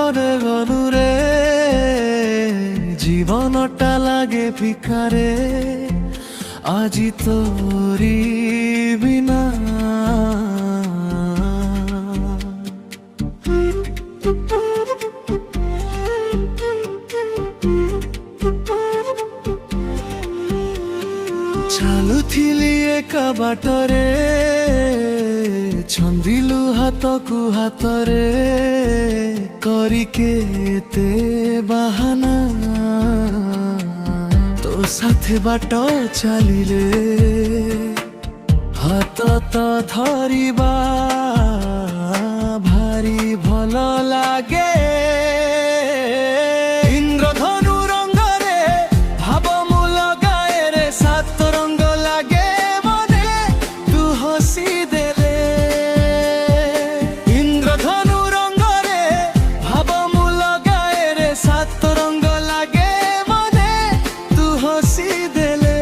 कुआड़े गलु रे जीवनटा लागे फिकारे আজি তোরি বিনা ଚାଲୁଥିଲି ଏକା ବାଟରେ ଛନ୍ଦିଲୁ ହାତକୁ ହାତରେ କରିକେ ଏତେ ବାହାନା ତୋ ସାଥେ ବାଟ ଚାଲିଲେ ହାତ ତ ଧରିବା ଭାରି ଭଲ ଲାଗେ ଇନ୍ଦ୍ରଧନୁ ରଙ୍ଗରେ ଭାବ ମୁଁ ଲଗାଏ ରେ ସାତ ରଙ୍ଗ ଲାଗେ ମନେ ତୁ ହସି ଦେଲେ ଇନ୍ଦ୍ରଧନୁ ରଙ୍ଗରେ ଭାବ ମୁଁ ଲଗାଏ ରେ ସାତ ରଙ୍ଗ ଲାଗେ ମନେ ତୁ ହସି ଦେଲେ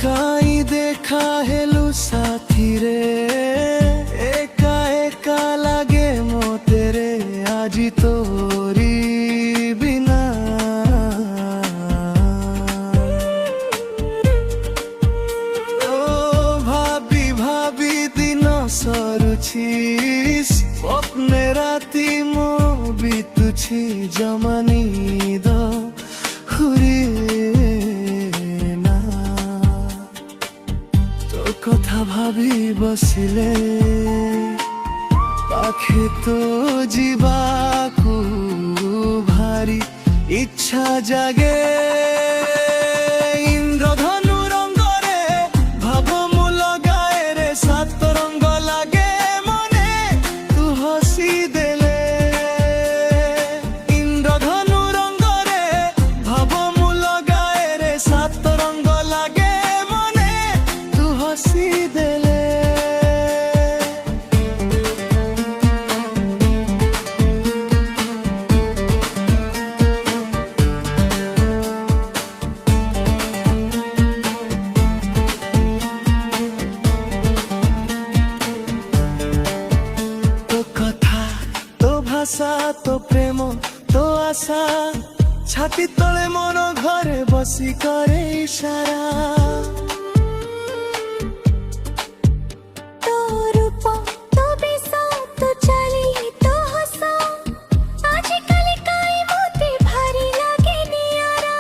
काई देखा हेलु साथी रे एका एका लागे मो तेरे आजी तोरी बिना ओ भाभी भाभी दिन सरुछि स्वप्ने राति मो बीतुछि जमानी द हुरी কথা ভাবি বসিলে পাখে তো ଯିବାକୁ ভারি ইচ্ছা জাগে ইন্দ্রধনু রঙরে ভাব মু লগাଏ রে সাত রঙ লাগে মনে তু হসি দেলে ইন্দ্রধনু রঙরে ভাব মু লগাଏ রে সাত রঙ লাগে মনে তু হসি দেলে तो प्रेम तो आशा छाती तले मन घरे बसी करे इशारा तो रूप तो बेसा तो चली तो हसा आज कल काई मोते भारी लागे नियारा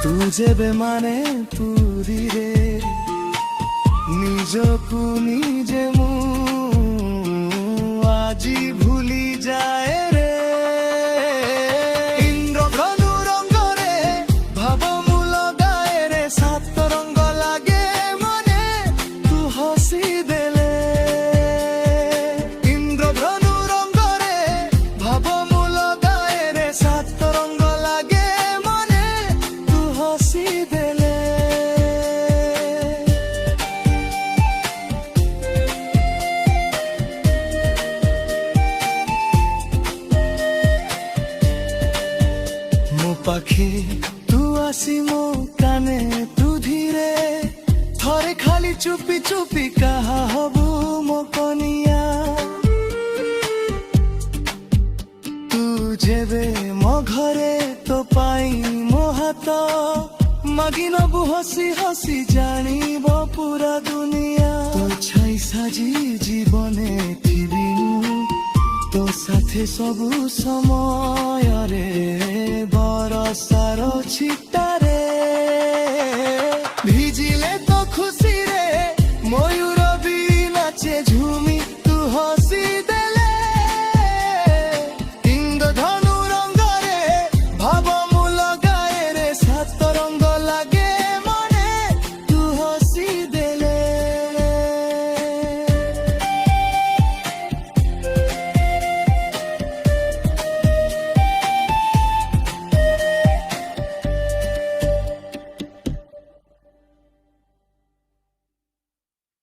तू जेबे माने पूरी रे निजकु निजे मु आजी भूली जाए पाखे तू आसी मो काने तू धीरे थरे खाली चुपी चुपी कहा हबू मो कनिया तू जेबे मो घरे तो पाई मो हाथ मागी नबू हसी हसी जानिब पूरा दुनिया तो छाई साजी जीवने थिबी तो साथे सबु समय रे बरसार छिटारे।